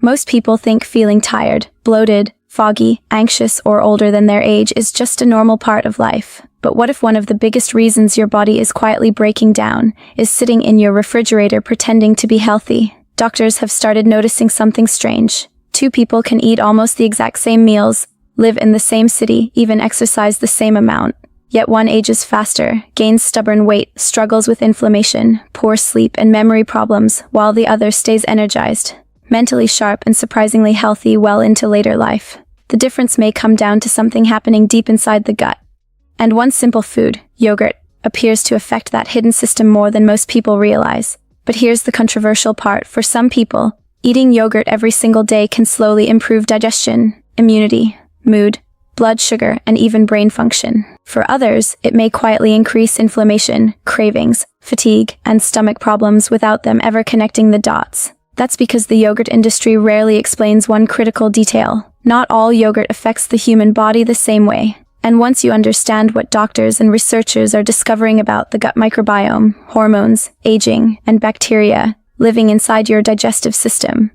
Most people think feeling tired, bloated, foggy, anxious, or older than their age is just a normal part of life. But what if one of the biggest reasons your body is quietly breaking down is sitting in your refrigerator pretending to be healthy? Doctors have started noticing something strange. Two people can eat almost the exact same meals, live in the same city, even exercise the same amount. Yet one ages faster, gains stubborn weight, struggles with inflammation, poor sleep, and memory problems, while the other stays energized, mentally sharp, and surprisingly healthy well into later life. The difference may come down to something happening deep inside the gut. And one simple food, yogurt, appears to affect that hidden system more than most people realize. But here's the controversial part. For some people, eating yogurt every single day can slowly improve digestion, immunity, mood, blood sugar, and even brain function. For others, it may quietly increase inflammation, cravings, fatigue, and stomach problems without them ever connecting the dots. That's because the yogurt industry rarely explains one critical detail. Not all yogurt affects the human body the same way. And once you understand what doctors and researchers are discovering about the gut microbiome, hormones, aging, and bacteria living inside your digestive system,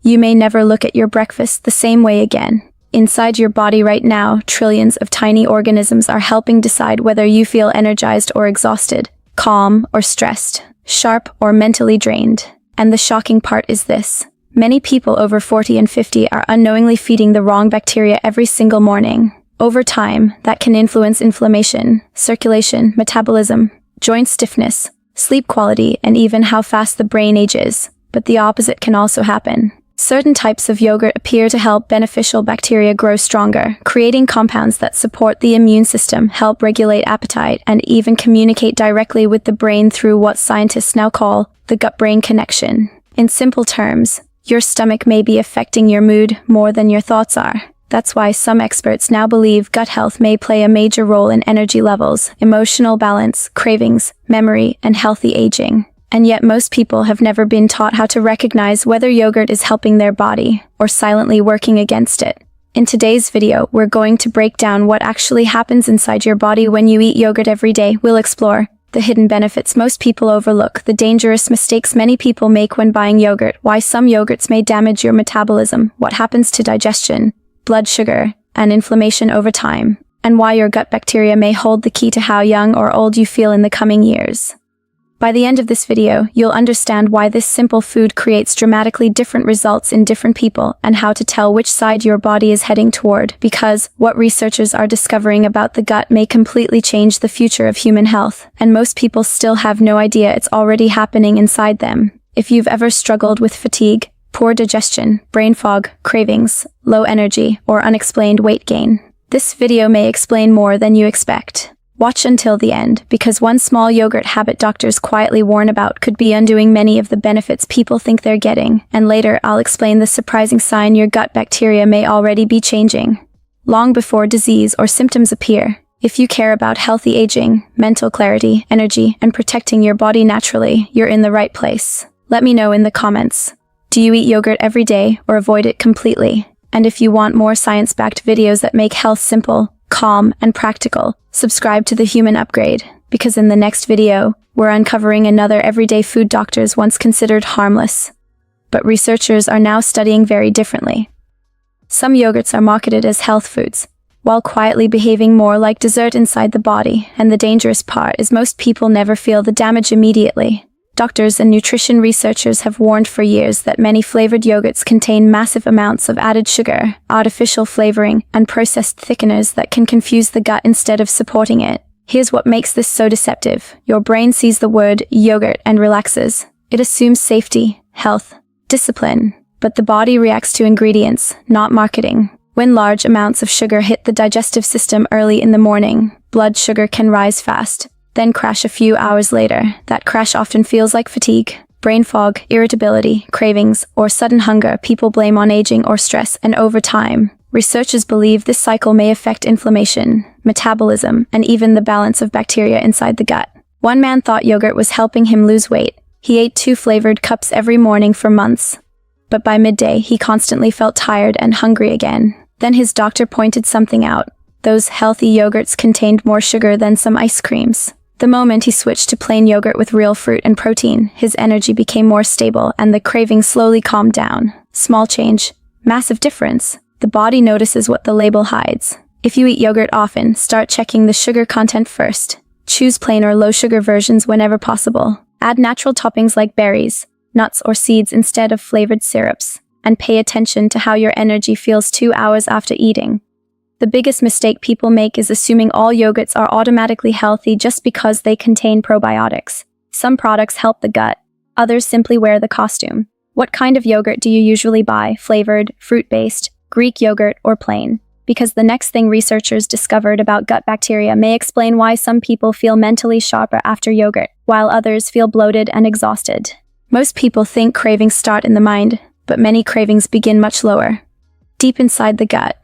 you may never look at your breakfast the same way again. Inside your body right now, trillions of tiny organisms are helping decide whether you feel energized or exhausted, calm or stressed, sharp or mentally drained. And the shocking part is this. Many people over 40 and 50 are unknowingly feeding the wrong bacteria every single morning. Over time, that can influence inflammation, circulation, metabolism, joint stiffness, sleep quality, and even how fast the brain ages. But the opposite can also happen. Certain types of yogurt appear to help beneficial bacteria grow stronger, creating compounds that support the immune system, help regulate appetite, and even communicate directly with the brain through what scientists now call the gut-brain connection. In simple terms, your stomach may be affecting your mood more than your thoughts are. That's why some experts now believe gut health may play a major role in energy levels, emotional balance, cravings, memory, and healthy aging. And yet most people have never been taught how to recognize whether yogurt is helping their body or silently working against it. In today's video, we're going to break down what actually happens inside your body when you eat yogurt every day. We'll explore the hidden benefits most people overlook, the dangerous mistakes many people make when buying yogurt, why some yogurts may damage your metabolism, what happens to digestion, blood sugar, and inflammation over time, and why your gut bacteria may hold the key to how young or old you feel in the coming years. By the end of this video, you'll understand why this simple food creates dramatically different results in different people and how to tell which side your body is heading toward, because what researchers are discovering about the gut may completely change the future of human health, and most people still have no idea it's already happening inside them. If you've ever struggled with fatigue, poor digestion, brain fog, cravings, low energy, or unexplained weight gain, this video may explain more than you expect. Watch until the end, because one small yogurt habit doctors quietly warn about could be undoing many of the benefits people think they're getting, and later I'll explain the surprising sign your gut bacteria may already be changing, long before disease or symptoms appear. If you care about healthy aging, mental clarity, energy, and protecting your body naturally, you're in the right place. Let me know in the comments. Do you eat yogurt every day or avoid it completely? And if you want more science-backed videos that make health simple, calm, and practical, subscribe to The Human Upgrade, because in the next video, we're uncovering another everyday food doctors once considered harmless, but researchers are now studying very differently. Some yogurts are marketed as health foods, while quietly behaving more like dessert inside the body, and the dangerous part is most people never feel the damage immediately. Doctors and nutrition researchers have warned for years that many flavored yogurts contain massive amounts of added sugar, artificial flavoring, and processed thickeners that can confuse the gut instead of supporting it. Here's what makes this so deceptive. Your brain sees the word yogurt and relaxes. It assumes safety, health, discipline, but the body reacts to ingredients, not marketing. When large amounts of sugar hit the digestive system early in the morning, blood sugar can rise fast, then crash a few hours later. That crash often feels like fatigue, brain fog, irritability, cravings, or sudden hunger people blame on aging or stress, and over time, researchers believe this cycle may affect inflammation, metabolism, and even the balance of bacteria inside the gut. One man thought yogurt was helping him lose weight. He ate 2 flavored cups every morning for months. But by midday, he constantly felt tired and hungry again. Then his doctor pointed something out. Those healthy yogurts contained more sugar than some ice creams. The moment he switched to plain yogurt with real fruit and protein, his energy became more stable and the craving slowly calmed down. Small change, massive difference. The body notices what the label hides. If you eat yogurt often, start checking the sugar content first. Choose plain or low-sugar versions whenever possible. Add natural toppings like berries, nuts, or seeds instead of flavored syrups. And pay attention to how your energy feels 2 hours after eating. The biggest mistake people make is assuming all yogurts are automatically healthy just because they contain probiotics. Some products help the gut, others simply wear the costume. What kind of yogurt do you usually buy? Flavored, fruit-based, Greek yogurt, or plain? Because the next thing researchers discovered about gut bacteria may explain why some people feel mentally sharper after yogurt, while others feel bloated and exhausted. Most people think cravings start in the mind, but many cravings begin much lower, deep inside the gut.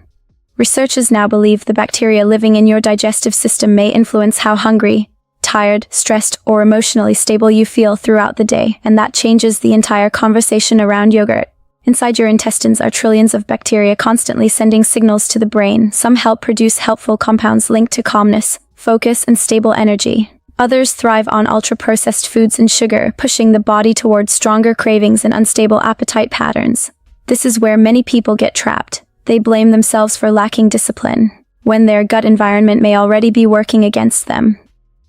Researchers now believe the bacteria living in your digestive system may influence how hungry, tired, stressed, or emotionally stable you feel throughout the day, and that changes the entire conversation around yogurt. Inside your intestines are trillions of bacteria constantly sending signals to the brain. Some help produce helpful compounds linked to calmness, focus, and stable energy. Others thrive on ultra-processed foods and sugar, pushing the body towards stronger cravings and unstable appetite patterns. This is where many people get trapped. They blame themselves for lacking discipline, when their gut environment may already be working against them.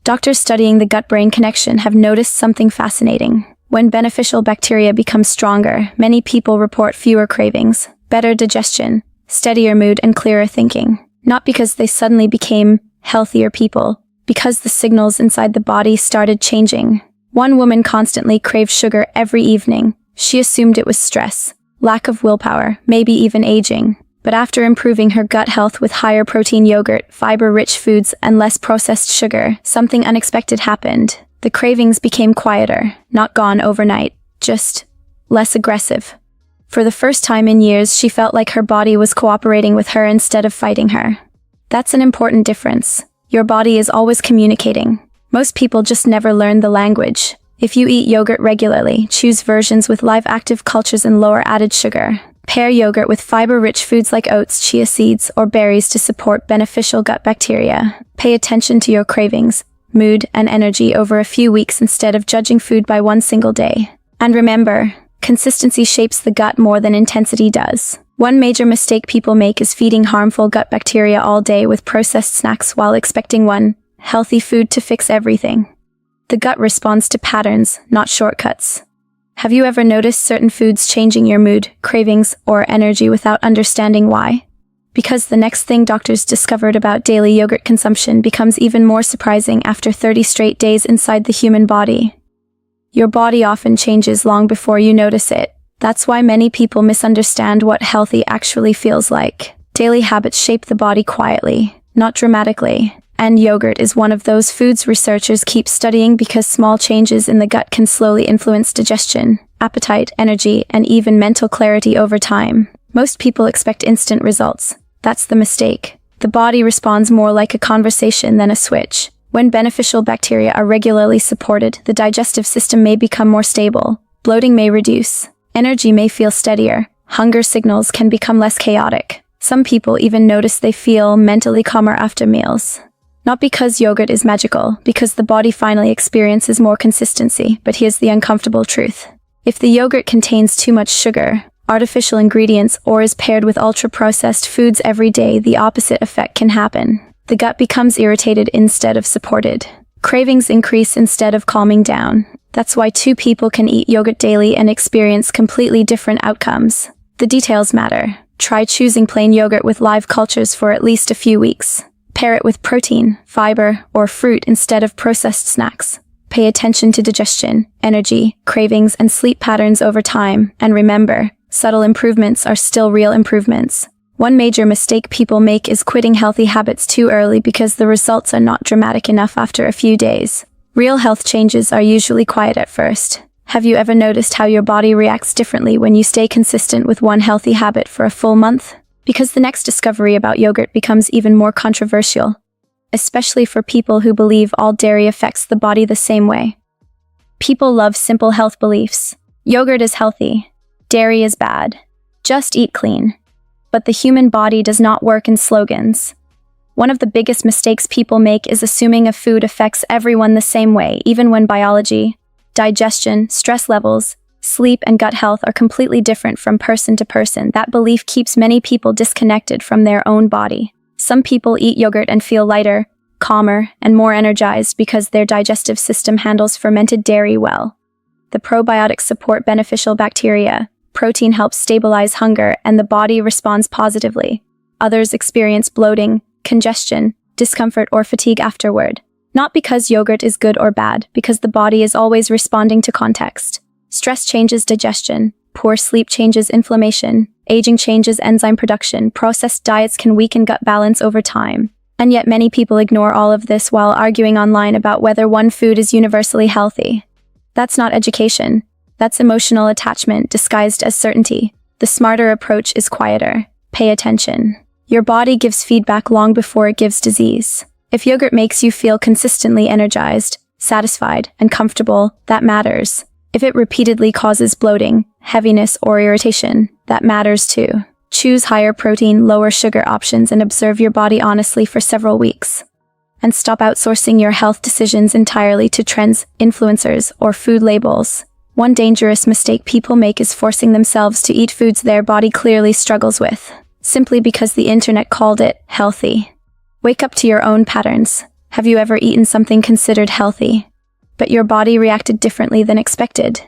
Doctors studying the gut-brain connection have noticed something fascinating. When beneficial bacteria become stronger, many people report fewer cravings, better digestion, steadier mood, and clearer thinking. Not because they suddenly became healthier people, because the signals inside the body started changing. One woman constantly craved sugar every evening. She assumed it was stress, lack of willpower, maybe even aging. But after improving her gut health with higher protein yogurt, fiber-rich foods, and less processed sugar, something unexpected happened. The cravings became quieter, not gone overnight, just less aggressive. For the first time in years, she felt like her body was cooperating with her instead of fighting her. That's an important difference. Your body is always communicating. Most people just never learn the language. If you eat yogurt regularly, choose versions with live active cultures and lower added sugar. Pair yogurt with fiber-rich foods like oats, chia seeds, or berries to support beneficial gut bacteria. Pay attention to your cravings, mood, and energy over a few weeks instead of judging food by one single day. And remember, consistency shapes the gut more than intensity does. One major mistake people make is feeding harmful gut bacteria all day with processed snacks while expecting one healthy food to fix everything. The gut responds to patterns, not shortcuts. Have you ever noticed certain foods changing your mood, cravings, or energy without understanding why? Because the next thing doctors discovered about daily yogurt consumption becomes even more surprising after 30 straight days inside the human body. Your body often changes long before you notice it. That's why many people misunderstand what healthy actually feels like. Daily habits shape the body quietly, not dramatically. And yogurt is one of those foods researchers keep studying because small changes in the gut can slowly influence digestion, appetite, energy, and even mental clarity over time. Most people expect instant results. That's the mistake. The body responds more like a conversation than a switch. When beneficial bacteria are regularly supported, the digestive system may become more stable. Bloating may reduce. Energy may feel steadier. Hunger signals can become less chaotic. Some people even notice they feel mentally calmer after meals. Not because yogurt is magical, because the body finally experiences more consistency. But here's the uncomfortable truth. If the yogurt contains too much sugar, artificial ingredients, or is paired with ultra-processed foods every day, the opposite effect can happen. The gut becomes irritated instead of supported. Cravings increase instead of calming down. That's why two people can eat yogurt daily and experience completely different outcomes. The details matter. Try choosing plain yogurt with live cultures for at least a few weeks. Pair it with protein, fiber, or fruit instead of processed snacks. Pay attention to digestion, energy, cravings, and sleep patterns over time. And remember, subtle improvements are still real improvements. One major mistake people make is quitting healthy habits too early because the results are not dramatic enough after a few days. Real health changes are usually quiet at first. Have you ever noticed how your body reacts differently when you stay consistent with one healthy habit for a full month? Because the next discovery about yogurt becomes even more controversial, especially for people who believe all dairy affects the body the same way. People love simple health beliefs. Yogurt is healthy. Dairy is bad. Just eat clean. But the human body does not work in slogans. One of the biggest mistakes people make is assuming a food affects everyone the same way, even when biology, digestion, stress levels, sleep, and gut health are completely different from person to person. That belief keeps many people disconnected from their own body. Some people eat yogurt and feel lighter, calmer, and more energized because their digestive system handles fermented dairy well. The probiotics support beneficial bacteria, protein helps stabilize hunger, and the body responds positively. Others experience bloating, congestion, discomfort, or fatigue afterward. Not because yogurt is good or bad, because the body is always responding to context. Stress changes digestion, poor sleep changes inflammation, aging changes enzyme production, processed diets can weaken gut balance over time. And yet many people ignore all of this while arguing online about whether one food is universally healthy. That's not education. That's emotional attachment disguised as certainty. The smarter approach is quieter. Pay attention. Your body gives feedback long before it gives disease. If yogurt makes you feel consistently energized, satisfied, and comfortable, that matters. If it repeatedly causes bloating, heaviness, or irritation, that matters too. Choose higher protein, lower sugar options and observe your body honestly for several weeks. And stop outsourcing your health decisions entirely to trends, influencers, or food labels. One dangerous mistake people make is forcing themselves to eat foods their body clearly struggles with, simply because the internet called it healthy. Wake up to your own patterns. Have you ever eaten something considered healthy, but your body reacted differently than expected?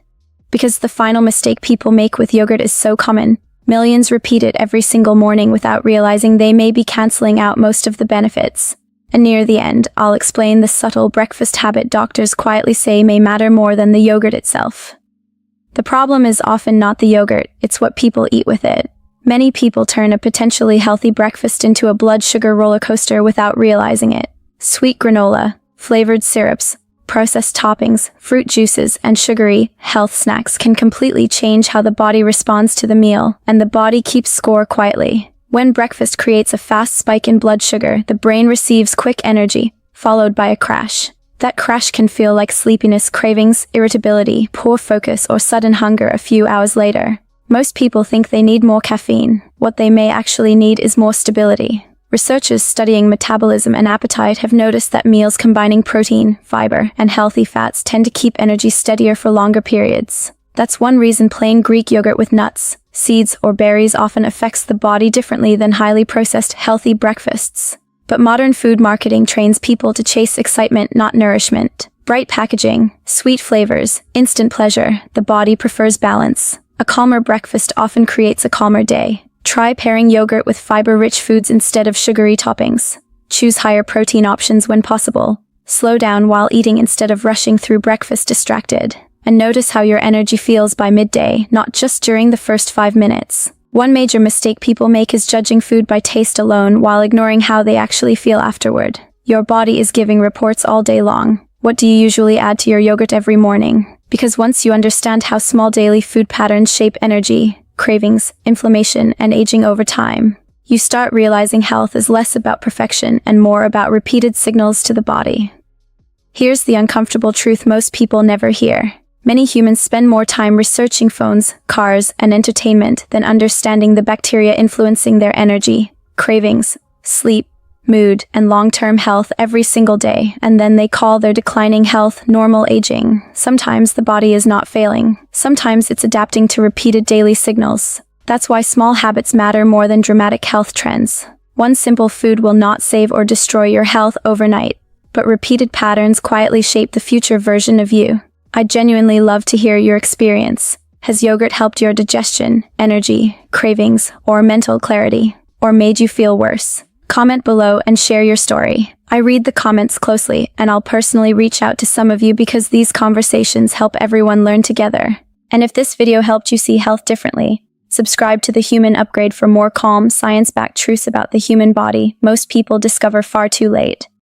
Because the final mistake people make with yogurt is so common, millions repeat it every single morning without realizing they may be canceling out most of the benefits. And near the end, I'll explain the subtle breakfast habit doctors quietly say may matter more than the yogurt itself. The problem is often not the yogurt, it's what people eat with it. Many people turn a potentially healthy breakfast into a blood sugar roller coaster without realizing it. Sweet granola, flavored syrups, processed toppings, fruit juices, and sugary health snacks can completely change how the body responds to the meal, and the body keeps score quietly. When breakfast creates a fast spike in blood sugar, the brain receives quick energy, followed by a crash. That crash can feel like sleepiness, cravings, irritability, poor focus, or sudden hunger a few hours later. Most people think they need more caffeine. What they may actually need is more stability. Researchers studying metabolism and appetite have noticed that meals combining protein, fiber, and healthy fats tend to keep energy steadier for longer periods. That's one reason plain Greek yogurt with nuts, seeds, or berries often affects the body differently than highly processed, healthy breakfasts. But modern food marketing trains people to chase excitement, not nourishment. Bright packaging, sweet flavors, instant pleasure. The body prefers balance. A calmer breakfast often creates a calmer day. Try pairing yogurt with fiber-rich foods instead of sugary toppings. Choose higher protein options when possible. Slow down while eating instead of rushing through breakfast distracted. And notice how your energy feels by midday, not just during the first 5 minutes. One major mistake people make is judging food by taste alone while ignoring how they actually feel afterward. Your body is giving reports all day long. What do you usually add to your yogurt every morning? Because once you understand how small daily food patterns shape energy, cravings, inflammation, and aging over time, you start realizing health is less about perfection and more about repeated signals to the body. Here's the uncomfortable truth most people never hear. Many humans spend more time researching phones, cars, and entertainment than understanding the bacteria influencing their energy, cravings, sleep, mood, and long-term health every single day, and then they call their declining health normal aging. Sometimes the body is not failing. Sometimes it's adapting to repeated daily signals. That's why small habits matter more than dramatic health trends. One simple food will not save or destroy your health overnight, but repeated patterns quietly shape the future version of you. I'd genuinely love to hear your experience. Has yogurt helped your digestion, energy, cravings, or mental clarity? Or made you feel worse? Comment below and share your story. I read the comments closely, and I'll personally reach out to some of you because these conversations help everyone learn together. And if this video helped you see health differently, subscribe to The Human Upgrade for more calm, science-backed truths about the human body most people discover far too late.